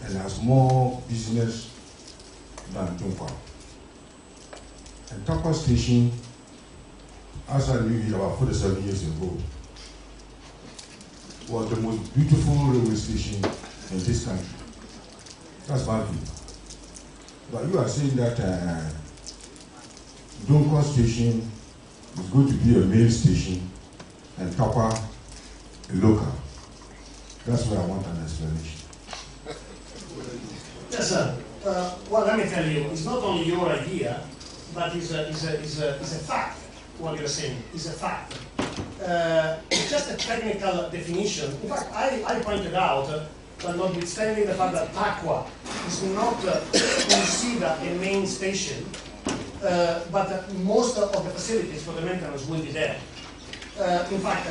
and has more business than Dunkwa. And Takwa Station, as I knew it about 47 years ago, was the most beautiful railway station in this country. That's my view. But you are saying that Dunkwa Station is going to be a main station and Takwa a local. That's why I want an explanation. Yes, sir. Well, let me tell you, it's not only your idea, but it's a fact. What you're saying is a fact. It's just a technical definition. In fact, I pointed out that notwithstanding the fact that Takwa is not considered a main station, but most of the facilities for the maintenance will be there. In fact,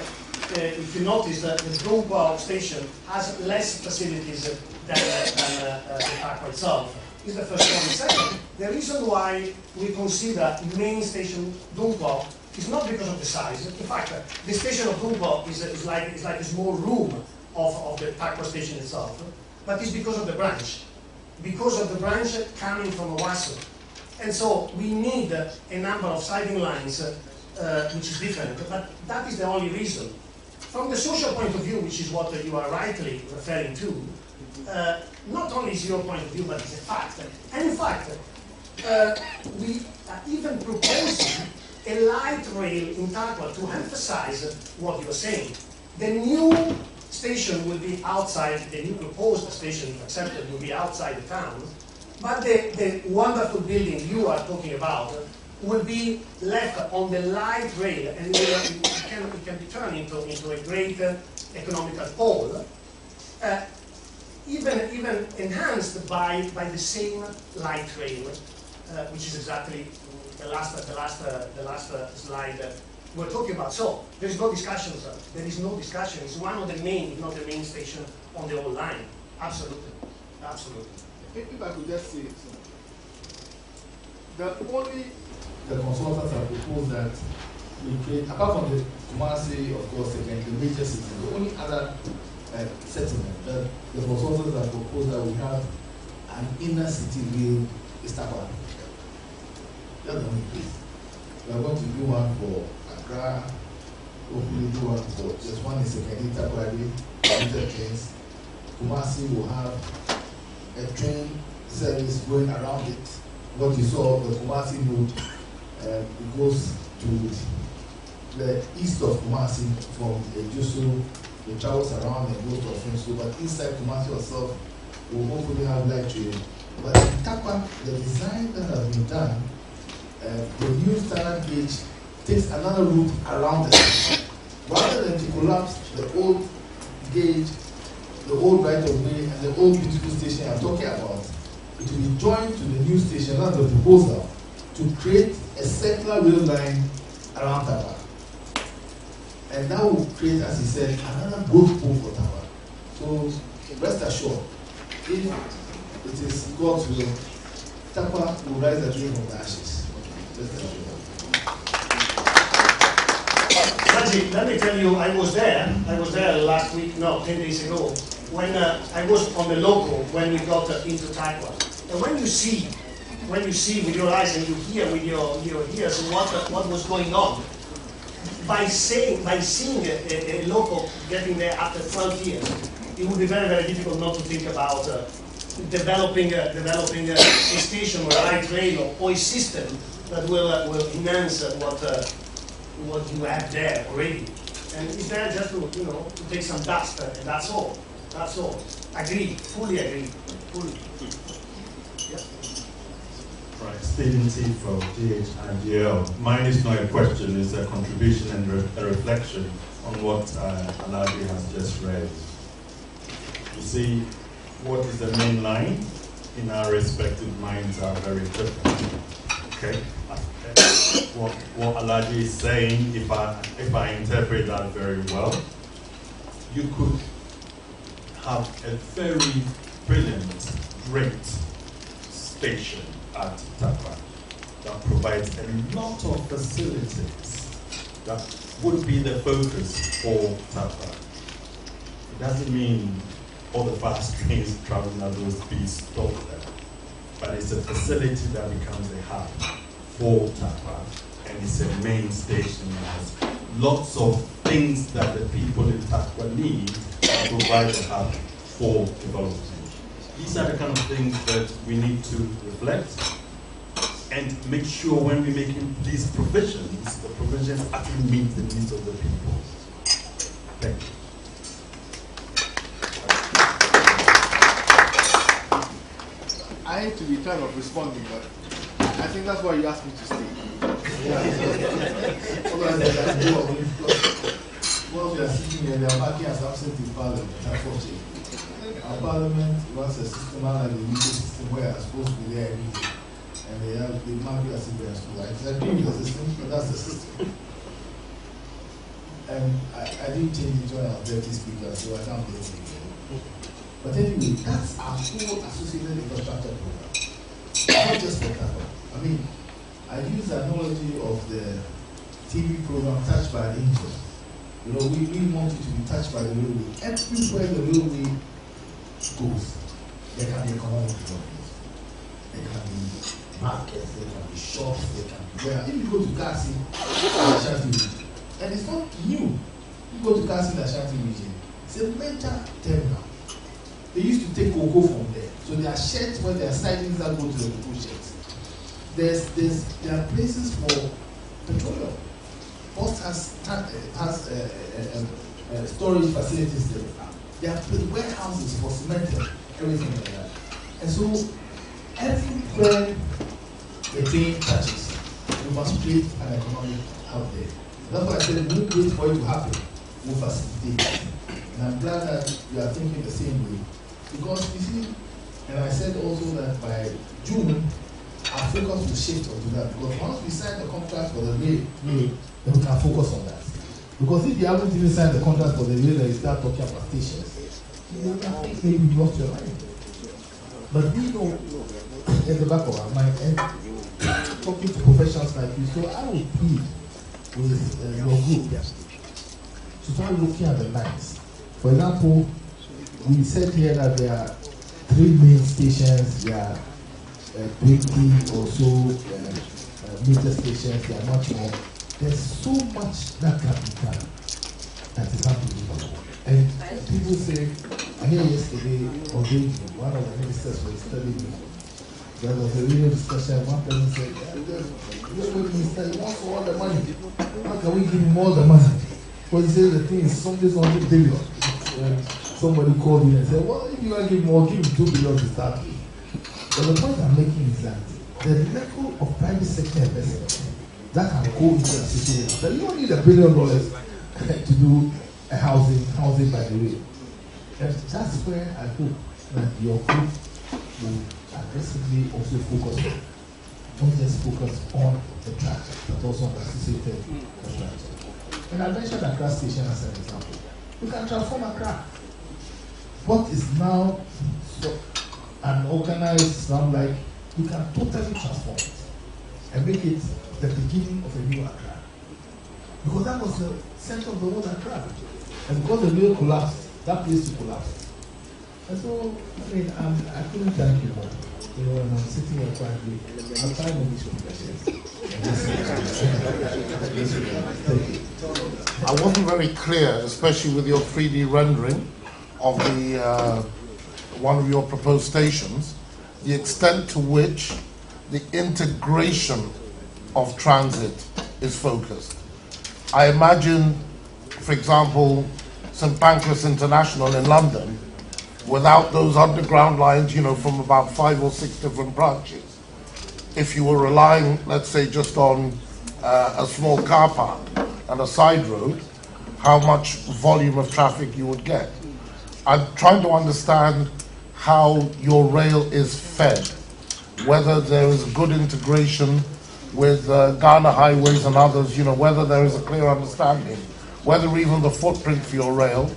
if you notice that the Dunkwa station has less facilities than the Takwa itself. Is the first one. Second, the reason why we consider main station Dunkwa is not because of the size. In fact, the station of Dunkwa is like a small room of the Takwa station itself, but it's because of the branch. Because of the branch coming from Owasso. And so we need a number of siding lines which is different, but that is the only reason. From the social point of view, which is what you are rightly referring to, not only is your point of view, but it's a fact. And in fact, we are even proposing a light rail in Takwa to emphasize what you're saying. The new station will be outside, the new proposed station, if accepted, will be outside the town, but the wonderful building you are talking about will be left on the light rail, and it can be turned into a great economical pole, even enhanced by the same light rail, which is exactly the last slide we're talking about. So there is no discussion, sir. There is no discussion. It's one of the main, if not the main station on the whole line. Absolutely, absolutely. If I could just say, the consultants have proposed that we create, apart from the Kumasi, of course, the major city, the only other settlement that the consultants have proposed that we have an inner city rail is Takwa. That's the only place. We are going to do one for Accra, hopefully do one for just one in Sekedi, Takwa, trains. Kumasi will have a train service going around it. What you saw, the Kumasi road, it goes to the east of Kumasi from Ejuso, it travels around and goes to Ofunso, but inside Kumasi itself will hopefully have light train. But in Takwa, the design that has been done, the new standard gauge takes another route around it. Rather than to collapse the old gauge, the old right of way, and the old beautiful station I'm talking about, it will be joined to the new station. That's the proposal, to create a circular rail line around Takwa. And that will create, as he said, another growth pool for Takwa. So rest assured, if it is God's will, Takwa will rise again from the ashes. Rest assured. Raji, let me tell you, I was there last week, no, 10 days ago, when I was on the local when we got into Takwa. And when you see with your eyes and you hear with your ears what was going on, by seeing a local getting there after 12 years, it would be very, very difficult not to think about developing a station or a light rail or a system that will enhance what you have there already. And it's there just to take some dust, and that's all. That's all. Agree, fully agree, fully. Yeah. Right, Stephen T. from GHiGL. Mine is not a question, it's a contribution and a reflection on what Alabi has just read. You see, what is the main line? In our respective minds are very different. Okay? What Alaji is saying, if I interpret that very well, you could have a very brilliant, great station at Takwa that provides a lot of facilities that would be the focus for Takwa. It doesn't mean all the fast trains traveling at those speeds stop there. But it's a facility that becomes a hub for Tapa, and it's a main station that has lots of things that the people in Tapa need to provide a hub for development. These are the kind of things that we need to reflect and make sure when we're making these provisions, the provisions actually meet the needs of the people. Thank you. I hate to be kind of responding, but I think that's why you asked me to stay. While we are sitting here, they are marking as absent in Parliament, unfortunately. Our Parliament runs a system like the UK system where I'm supposed to be there every day. And they mark you as if they are school. I agree with the system, but that's the system. And I didn't change it when I was deputy speaker, so I can't blame you. But anyway, that's our whole associated infrastructure program. Not just for Tapa. I mean, I use the analogy of the TV program Touched by an Angel. You know, we want it to be touched by the railway. Everywhere the railway goes, there can be economic development. There can be markets, there can be shops, there can be where. If you go to Kasi, Ashanti region, and it's not new. You go to Kasi, Ashanti region, it's a major terminal. They used to take cocoa from there. So there are sheds where there are sidings that go to the cocoa sheds. There are places for petroleum. Post has storage facilities there. There are warehouses for cement, everything like that. And so everywhere the train touches, we must create an economic hub there. That's why I said we won't wait for it to happen. We'll facilitate it. And I'm glad that you are thinking the same way. Because you see, and I said also that by June, our focus will shift onto that. Because once we sign the contract for the rail, then we can focus on that. Because if you haven't even signed the contract for the rail and you start talking about stations, you can think maybe you lost your mind. But we know in the back of our mind, and talking to professionals like you, so I will plead with your group to start looking at the lines. For example, we said here that there are 3 main stations, there are 20 or so major stations, there are much more. There's so much that can be done that is unbelievable. And people say, I hear yesterday or one of the ministers was telling me, there was a radio discussion, one person said, this minister, he wants all the money. How can we give him all the money? Because he says the thing is something's on the billion. Somebody called me and said, well, if you want to give more, give him 2 billion to start with. But the point I'm making is that the level of private sector investment that can go into the situation, that you don't need $1 billion to do a housing by the way. And that's where I hope that your group will aggressively also focus on. Don't just focus on the track, but also on the associated infrastructure. And I mentioned Accra Station as an example. We can transform Accra. What is now an organized slum like, we can totally transform it and make it the beginning of a new Accra. Because that was the center of the whole Accra. And because the rail collapsed, that place will collapse. And so, I mean, I couldn't thank you more. You know, and I'm sitting here quietly. I'm trying to miss your questions. I wasn't very clear, especially with your 3D rendering of the one of your proposed stations, the extent to which the integration of transit is focused. I imagine, for example, St. Pancras International in London, without those underground lines, you know, from about 5 or 6 different branches, if you were relying, let's say, just on a small car park and a side road, how much volume of traffic you would get. I'm trying to understand how your rail is fed, whether there is good integration with Ghana Highways and others, you know, whether there is a clear understanding, whether even the footprint for your rail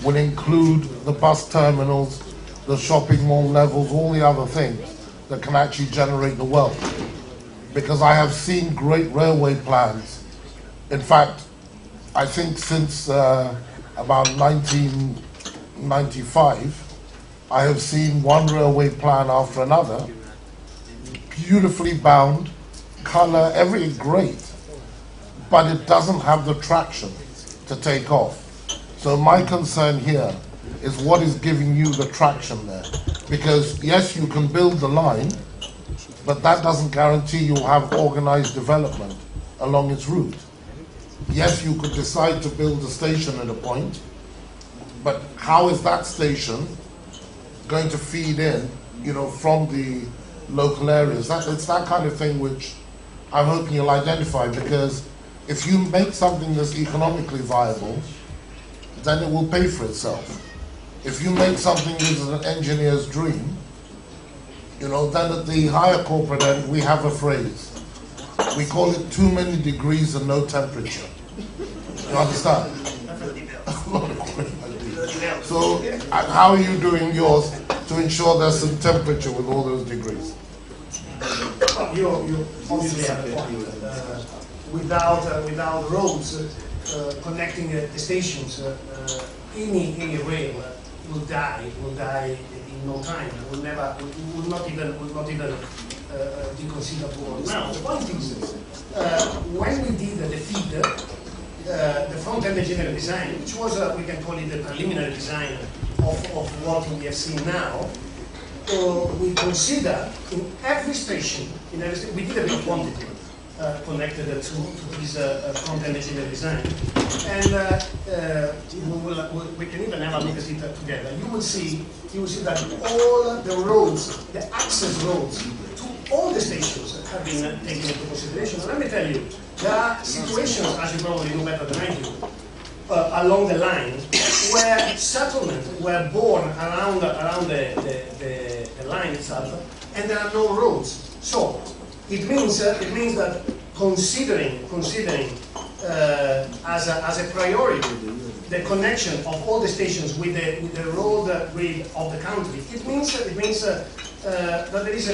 will include the bus terminals, the shopping mall levels, all the other things that can actually generate the wealth. Because I have seen great railway plans. In fact, I think since about 1995, I have seen one railway plan after another, beautifully bound, color, everything great, but it doesn't have the traction to take off. So my concern here is what is giving you the traction there. Because yes, you can build the line, but that doesn't guarantee you'll have organized development along its route. Yes, you could decide to build a station at a point, but how is that station going to feed in, from the local areas? It's that kind of thing which I'm hoping you'll identify, because if you make something that's economically viable, then it will pay for itself. If you make something that's an engineer's dream, then at the higher corporate end, we have a phrase. We call it too many degrees and no temperature. You understand? So how are you doing yours to ensure there's some temperature with all those degrees? You obviously have a point. Without roads connecting the stations, any rail will die in no time. Will not even be considered for. Now the point is, when we did the feed, the front-end engineering design, which was we can call it the preliminary design of what we have seen now, we consider in every station, we did a big quantity connected to this front-end engineering design, and we can even have a look at it together. You will see that all the roads, the access roads to all the stations have been taken into consideration. And let me tell you, there are situations, as you probably know better than I do, along the line where settlements were born around the line itself, and there are no roads. So it means that considering as a priority the connection of all the stations with the road grid of the country, it means that there is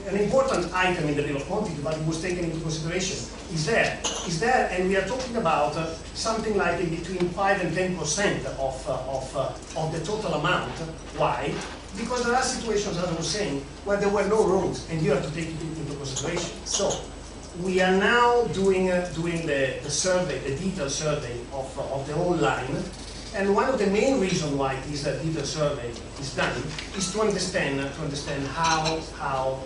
an important item in the bill of quantity, but it was taken into consideration. Is there, and we are talking about something like between 5 and 10% of the total amount. Why? Because there are situations, as I was saying, where there were no roads, and you have to take it into consideration. So we are now doing the survey, the detailed survey of the whole line. And one of the main reasons why this detailed survey is done is to understand how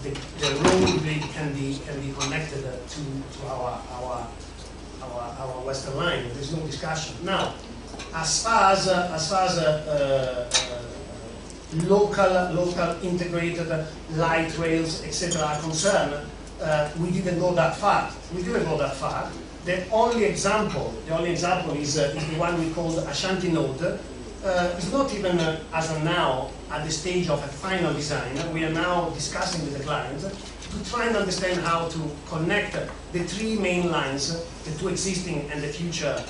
the road grid can be connected to our western line. There's no discussion now. As far as local integrated light rails, etc., are concerned, we didn't go that far. The only example is the one we called Ashanti Node. It's not even as of now at the stage of a final design. We are now discussing with the client to try and understand how to connect the three main lines, the two existing and the future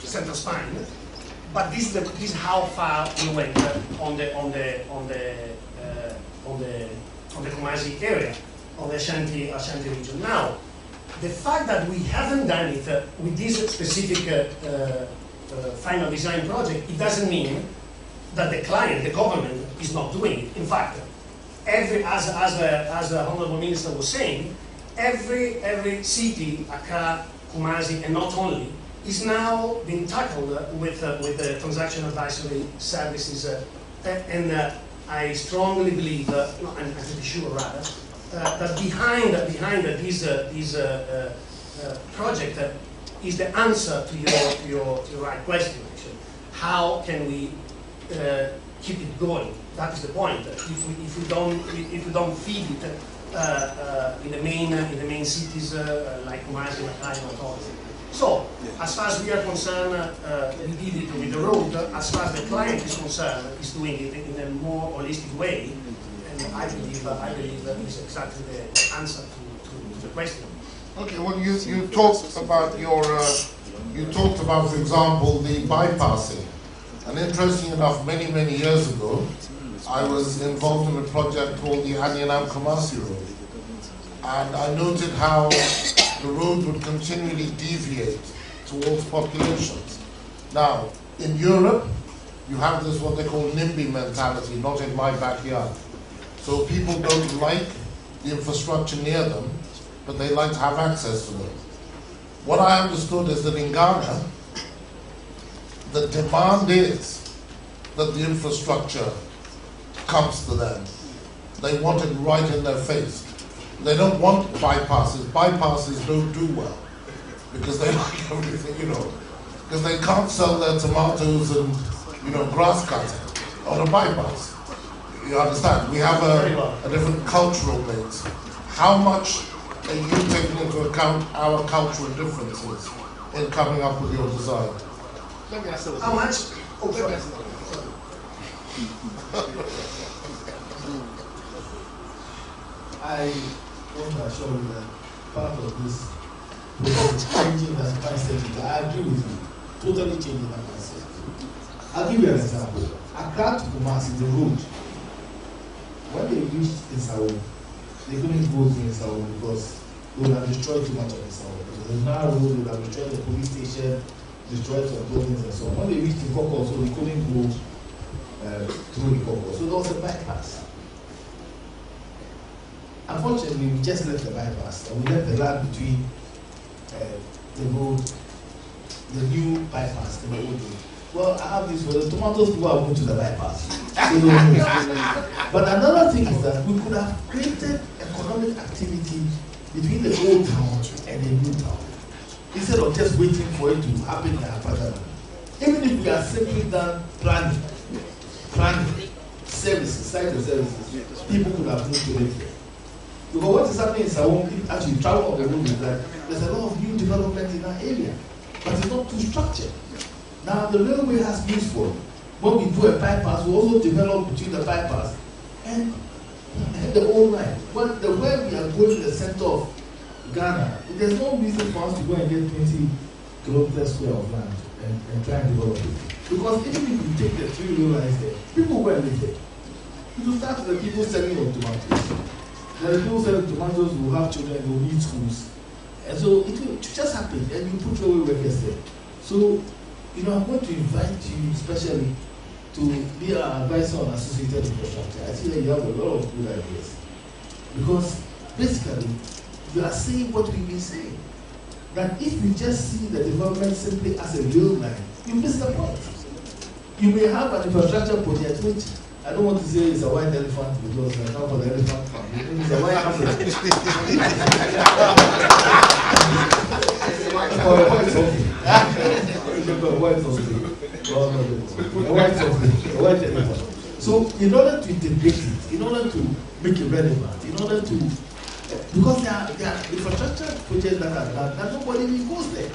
central spine. But this is how far we went on the Kumasi area, on the Ashanti region. Now, the fact that we haven't done it with this specific final design project, it doesn't mean that the client, the government, is not doing it. In fact, as the Honorable Minister was saying, every city, Accra, Kumasi, and not only, is now being tackled with the transaction advisory services, and I strongly believe, I'm pretty sure rather, that behind this project is the answer to your right question. Actually, how can we keep it going? That is the point. If we don't feed it in the main cities like Kumasi and Accra, not all. So, as far as we are concerned, we did it with the road. As far as the client is concerned, is doing it in a more holistic way. And I believe that is exactly the answer to the question. Okay, well, you talked about for example, the bypassing. And interesting enough, many years ago, I was involved in a project called the Anyanam Kumasi Road. And I noted how the road would continually deviate towards populations. Now, in Europe, you have this what they call NIMBY mentality, not in my backyard. So people don't like the infrastructure near them, but they like to have access to them. What I understood is that in Ghana, the demand is that the infrastructure comes to them. They want it right in their face. They don't want bypasses. Bypasses don't do well because they like everything, you know, because they can't sell their tomatoes and, you know, grass cutting on a bypass. You understand? We have a different cultural base. How much are you taking into account our cultural differences in coming up with your design? How much? Oh, sorry. I want to assure you that part of this is changing that mindset. I agree with you. Totally changing that mindset. I'll give you an example. Accra to Kumasi, the road. When they reached Isao, they couldn't go to Isao because they would have destroyed too much of Isao. There's now a road, they would have destroyed the police station, destroyed some buildings and so on. When they reached the Koko, so they couldn't go through the Koko. So there was a bypass. Unfortunately, we just left the bypass and we left the land between the road, the new bypass and the old road. Well, I have this for the tomatoes people are going to the bypass. But another thing is that we could have created economic activity between the old town and the new town instead of just waiting for it to happen in Apadana. Even if we are simply done planning, services, site and services, people could have moved to it here. Because what is happening in Sawon, actually travel on the road is that there's a lot of new development in that area, but it's not too structured. Now the railway has used for when we do a bypass, we also develop between the bypass and the old line. But the way we are going in the center of Ghana, there's no reason for us to go and get 20 kilometers square of land and try and develop it. Because even if you take the 3 rail lines there, people go and live there. You start with the people selling your tomatoes. The people selling tomatoes will have children, they will need schools. And so it will just happen, and you put railway workers there. So, you know, I'm going to invite you especially to be an advisor on associated infrastructure. I see that you have a lot of good ideas. Because basically, you are saying what we've been saying. That if you just see the development simply as a real line, you miss the point. You may have an infrastructure project which I don't want to say it's a white elephant because I come for the elephant farm. It's a white elephant. Or a white something. A white elephant. So in order to integrate it, in order to make it relevant, in order to because there are infrastructure projects that are done that nobody even goes there.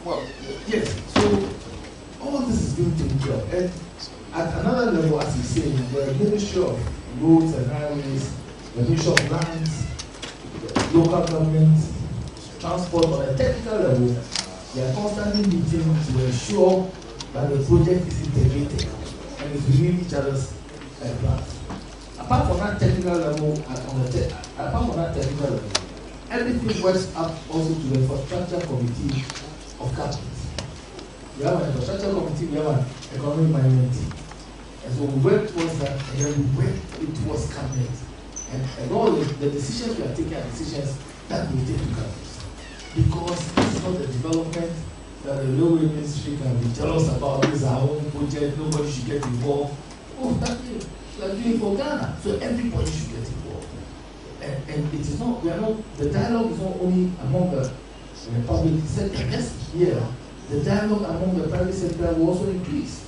Well, yes. So all this is being taken care of. And at another level, as you say, the Ministry of Roads and Highways, the Ministry of Lands, local governments, transport on a technical level, they are constantly meeting to ensure that the project is integrated and is within each other's plans. Apart from that technical level, everything works up also to the infrastructure committee of cabinet. We have an infrastructure committee, we have an economic management team. And so we work towards that, and then we work towards cabinet. And all the decisions we are taking are decisions that we take to cabinet. Because this is not a development that the railway ministry can be jealous about. This is our own project, nobody should get involved. Oh, that's it. We are doing for Ghana, so everybody should get involved. And it is not, we are not, the dialogue is not only among the public sector. Next year, the dialogue among the private sector will also increase.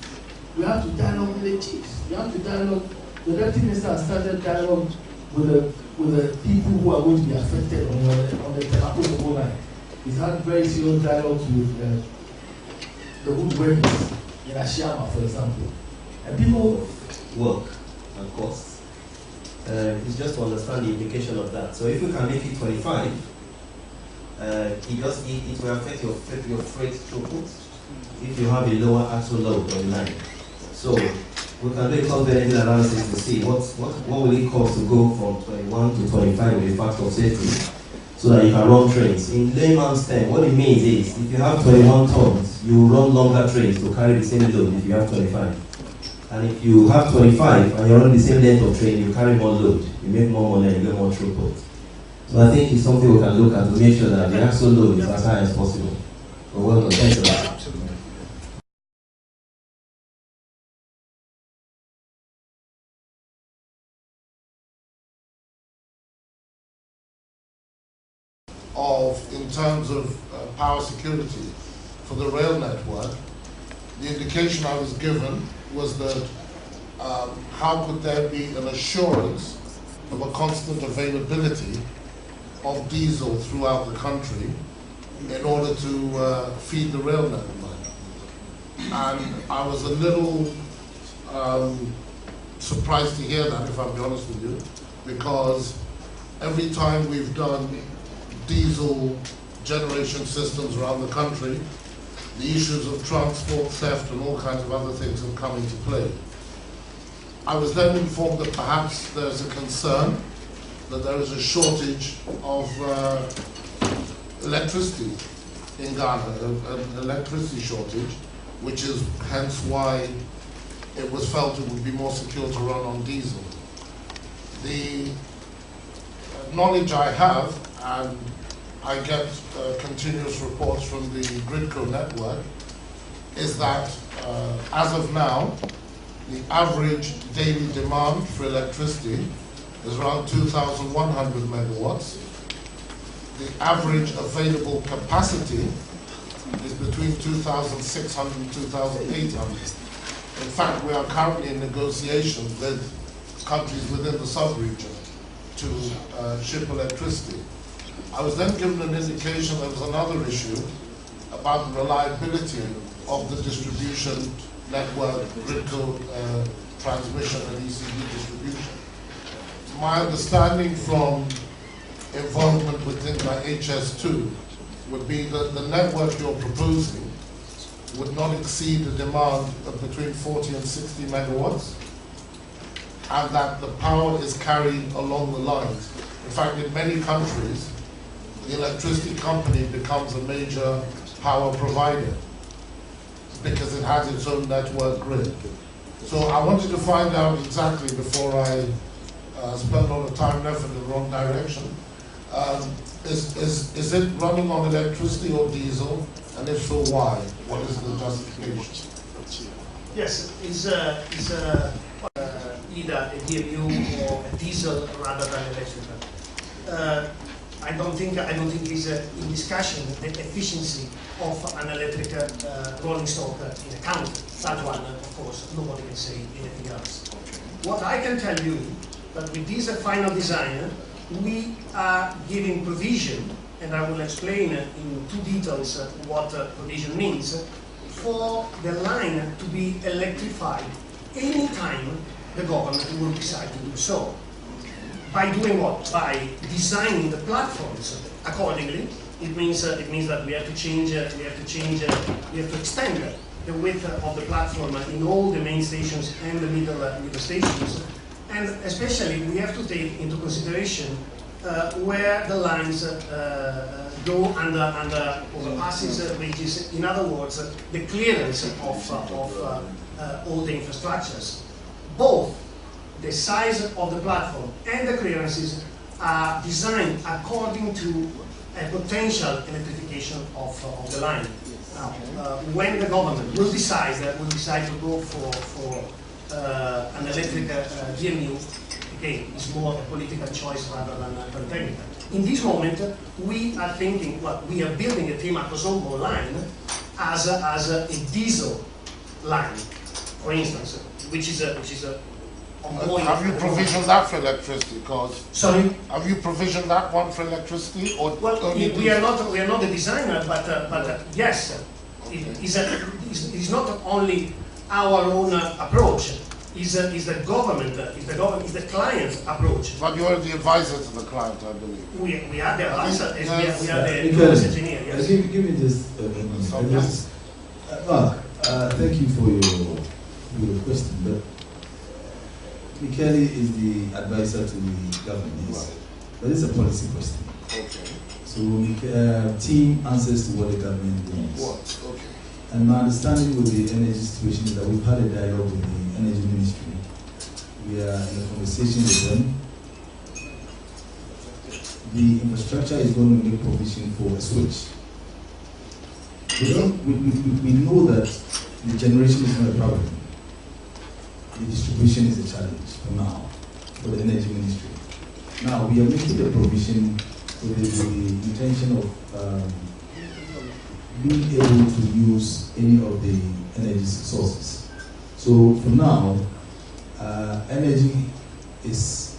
We have to dialogue with the chiefs. We have to dialogue. The deputy minister has started dialogue with the people who are going to be affected on the Temapo line. He's had very serious dialogues with the woodworkers in Ashama, for example. And people work and costs. It's just to understand the implication of that. So if we can make it 25, it will affect your freight throughput if you have a lower actual load on the line. So we can do a cost-benefit analysis to see what will it cost to go from 21 to 25 with a factor of safety. so that you can run trains. In layman's terms, what it means is, if you have 21 tons, you run longer trains to carry the same load if you have 25. And if you have 25 and you're running the same length of train, you carry more load, you make more money, and you get more throughput. So I think it's something we can look at to make sure that the axle load is as high as possible. But well done, thanks a lot. In terms of power security for the rail network, the indication I was given was that how could there be an assurance of a constant availability of diesel throughout the country in order to feed the rail network. And I was a little surprised to hear that, if I'll be honest with you, because every time we've done diesel generation systems around the country, the issues of transport, theft, and all kinds of other things have come into play. I was then informed that perhaps there's a concern that there is a shortage of electricity in Ghana, an electricity shortage, which is hence why it was felt it would be more secure to run on diesel. The knowledge I have, and I get continuous reports from the GHiGL network, is that as of now, the average daily demand for electricity is around 2,100 megawatts. The average available capacity is between 2,600 and 2,800. In fact, we are currently in negotiations with countries within the sub-region to ship electricity. I was then given an indication there was another issue about the reliability of the distribution network, GHiGL transmission and ECB distribution. My understanding from involvement with things like HS2 would be that the network you're proposing would not exceed a demand of between 40 and 60 megawatts, and that the power is carried along the lines. In fact, in many countries, the electricity company becomes a major power provider because it has its own network grid. So I wanted to find out exactly before I spend a lot of time and effort in the wrong direction. Is it running on electricity or diesel? And if so, why? What is the justification? Yes, it's either a DMU or a diesel rather than electrical. I don't think it's in discussion the efficiency of an electric rolling stock in a country. That one, of course, nobody can say anything else. What I can tell you that with this final design, we are giving provision, and I will explain in two details what provision means, for the line to be electrified anytime the government will decide to do so. By doing what? By designing the platforms accordingly. It means that we have to change, we have to extend the width of the platform in all the main stations and the middle stations, and especially we have to take into consideration where the lines go under overpasses, bridges. In other words, the clearance of all the infrastructures. Both the size of the platform and the clearances are designed according to a potential electrification of the line. Now, when the government will decide to go for an electric DMU, again, it's more a political choice rather than technical. In this moment, we are thinking, well, we are building a Trimarcosombo line as a diesel line, for instance, which is a have you provisioned that for electricity? Because sorry, have you provisioned that one for electricity? Or well, we are not the designer, but yes, it's not only our own approach. Is the government, is the client's approach. But you are the advisor to the client, I believe. We are the advisor. Yes. We are the engineer. Yes. Give me this. Mark, thank you for your question. But Michele is the advisor to the government, yes. Right. But it's a policy question. Okay. So team answers to what the government wants. What? Okay. And my understanding with the energy situation is that we've had a dialogue with the energy ministry. We are in a conversation with them. The infrastructure is going to make provision for a switch. We know that the generation is not a problem. The distribution is a challenge for now, for the energy ministry. Now, we are making the provision with the intention of being able to use any of the energy sources. So, for now, energy is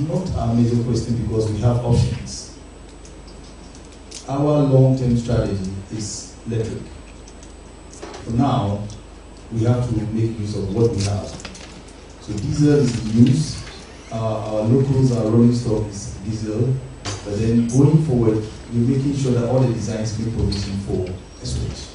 not our major question because we have options. Our long-term strategy is electric. For now, we have to make use of what we have. So diesel is used, our locals, our rolling stock is diesel, but then going forward, we're making sure that all the designs make provision for a switch.